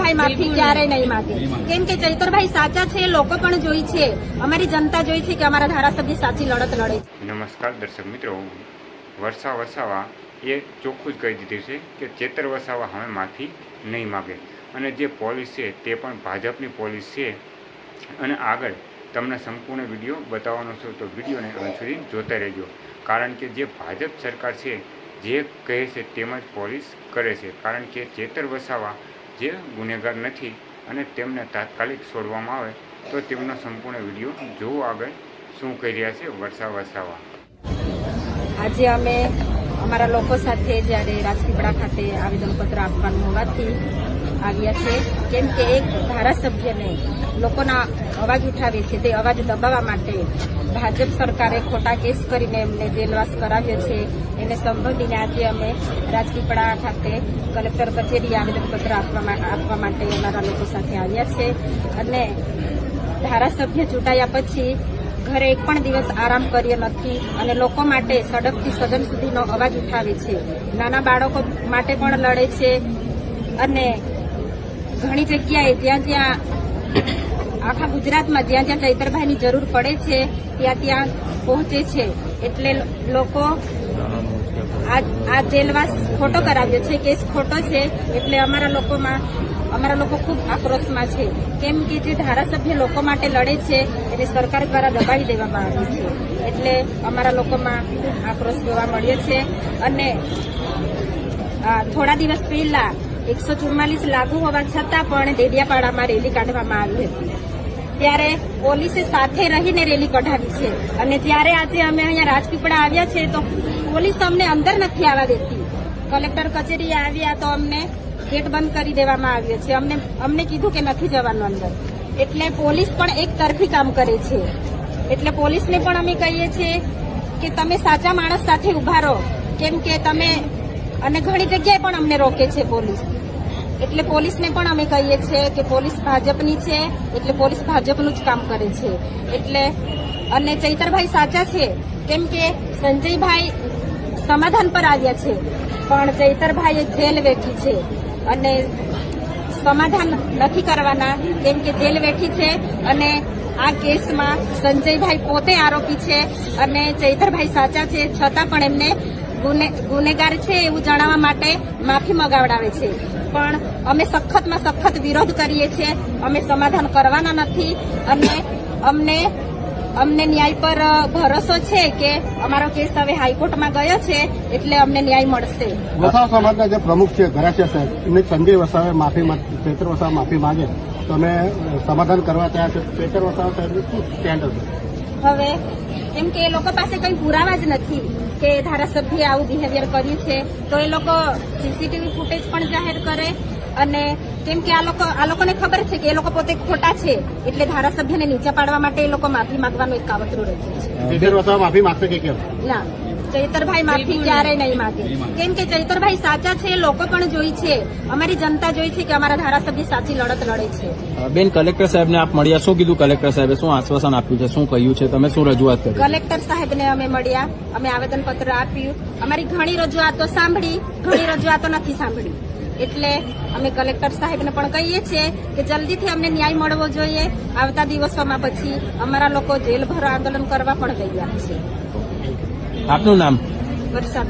ચૈતરભાઈ માફી ક્યારેય નહીં માગે, કેમ કે ચૈતરભાઈ સાચા છે, લોકો પણ જોઈ છે, અમારી જનતા જોઈ છે કે અમારા ધારાસભ્ય સાચી લડત લડે છે. નમસ્કાર દર્શક મિત્રો, વસાવા એ ચોખ્ખું જ કહી દીધું છે કે ચેતર વસાવા હવે માફી નહીં માગે અને જે પોલીસ છે તે પણ ભાજપની પોલીસ છે. અને આગળ તમને સંપૂર્ણ વિડીયો બતાવવાનો છું, તો વિડીયોને અંત સુધી જોતા રહેજો, કારણ કે જે ભાજપ સરકાર છે જે કહે છે તેમ જ પોલીસ કરે છે. કારણ કે ચેતર વસાવા જે ગુનેગાર નથી અને તેમને તાત્કાલિક છોડવામાં આવે તો તેમનો સંપૂર્ણ વિડીયો જોવો આગળ શું કહી રહ્યા છે વસાવા. આજે અમે અમારા લોકો સાથે જ્યારે રાજપીપળા ખાતે આવેદનપત્ર આપવાનું હોવાથી આવ્યા છે, કેમ કે એક ધારાસભ્યને લોકોના અવાજ ઉઠાવે છે તે અવાજ દબાવવા માટે ભાજપ સરકારે ખોટા કેસ કરીને એમને જેલવાસ કરાવ્યો છે. એને સંબોધીને આજે અમે રાજપીપળા ખાતે કલેક્ટર કચેરીએ આવેદનપત્ર આપવા માટે અમારા લોકો સાથે આવ્યા છે. અને ધારાસભ્ય ચૂંટાયા પછી ઘરે એક પણ દિવસ આરામ કર્યો નથી અને લોકો માટે સડકથી સદન સુધીનો અવાજ ઉઠાવે છે, નાના બાળકો માટે પણ લડે છે અને ઘણી જગ્યાએ જ્યાં આખા ગુજરાતમાં જ્યાં ચૈતરભાઈની જરૂર પડે છે ત્યાં પહોંચે છે. એટલે લોકો આ જેલવાસ ખોટો કરાવ્યો છે, કેસ ખોટો છે. એટલે અમારા લોકો ખૂબ આક્રોશમાં છે, કેમ કે જે ધારાસભ્ય લોકો માટે લડે છે એને સરકાર દ્વારા દબાવી દેવામાં આવ્યું છે. એટલે અમારા લોકોમાં ખૂબ આક્રોશ જોવા મળ્યો છે. અને થોડા દિવસ પહેલા 144 લાગુ હોવા છતાં પણ ડેડિયાપાડામાં રેલી કાઢવામાં આવી હતી, ત્યારે પોલીસે સાથે રહીને રેલી કઢાવી છે. અને જ્યારે આજે અમે અહીંયા રાજપીપળા આવ્યા છે તો પોલીસ અમને અંદર નથી આવવા દેતી. કલેક્ટર કચેરીએ આવ્યા તો અમને ગેટ બંધ કરી દેવામાં આવ્યો છે, અમને કીધું કે નથી જવાનું અંદર. એટલે પોલીસ પણ એક તરફી કામ કરે છે. એટલે પોલીસને પણ અમે કહીએ છીએ કે તમે સાચા માણસ સાથે ઉભા રહો, કેમ કે તમે અને ઘણી જગ્યાએ પણ અમને રોકે છે પોલીસ. એટલે પોલીસને પણ અમે કહીએ છીએ કે પોલીસ ભાજપની છે, એટલે પોલીસ ભાજપનું જ કામ કરે છે. એટલે અને ચૈતરભાઈ સાચા છે, કેમ કે સંજયભાઈ સમાધાન પર આવ્યા છે પણ ચૈતરભાઈએ જેલ વેઠી છે અને સમાધાન નથી કરવાના, કેમ કે જેલ વેઠી છે. અને આ કેસમાં સંજયભાઈ પોતે આરોપી છે અને ચૈતરભાઈ સાચા છે, છતાં પણ એમને ગુનેગાર છે એવું જણાવવા માટે માફી મંગાવડાવે છે. પણ અમે સખતમાં સખત વિરોધ કરીએ છીએ, અમે સમાધાન કરવાના નથી. અને અમને ન્યાય પર ભરોસો છે કે અમારો કેસ હવે હાઈકોર્ટમાં ગયો છે એટલે અમને ન્યાય મળશે. વસાવા સમાજના જે પ્રમુખ છે ઘરાસિયા સાહેબ, એમને સંજય વસાવે ચૈતર વસાવા માફી માંગે તો અમે સમાધાન કરવા ત્યાં છે. ચૈતર વસાવા સાહેબનું શું સ્ટેન્ડ હશે? હવે કેમ કે એ લોકો પાસે કંઈ પુરાવા જ નથી કે ધારાસભ્યએ આવું બિહેવિયર કર્યું છે, તો એ લોકો સીસીટીવી ફૂટેજ પણ જાહેર કરે. અને કેમ કે આ લોકોને ખબર છે કે એ લોકો પોતે ખોટા છે, એટલે ધારાસભ્યને નીચે પાડવા માટે એ લોકો માફી માંગવાનું એક કાવતરું રચ્યું છે. ચૈતર વસાવા માફી માંગશે કે કેમ? ના, ચૈતરભાઈ માફી ક્યારેય નહીં માગે, કેમ કે ચૈતરભાઈ સાચા છે, લોકો પણ જોઈ છે, અમારી જનતા જોઈ છે કે અમારા ધારાસભ્ય સાચી લડત લડે છે. બેન, કલેક્ટર સાહેબને આપ મળ્યા, શું કીધું કલેક્ટર સાહેબે? શું આશ્વાસન આપ્યું છે, શું કહ્યું છે, તમે શું રજૂઆત કરી? કલેક્ટર સાહેબને અમે મળ્યા, અમે આવેદનપત્ર આપ્યું, અમારી ઘણી રજૂઆતો સાંભળી, ઘણી રજૂઆતો નથી સાંભળી. એટલે અમે કલેક્ટર સાહેબને પણ કહીએ છીએ કે જલ્દીથી અમને ન્યાય મળવો જોઈએ. આવતા દિવસોમાં પછી અમારા લોકો જેલભરો આંદોલન કરવા પણ તૈયાર છે. આપનું નામ? વરસાદ.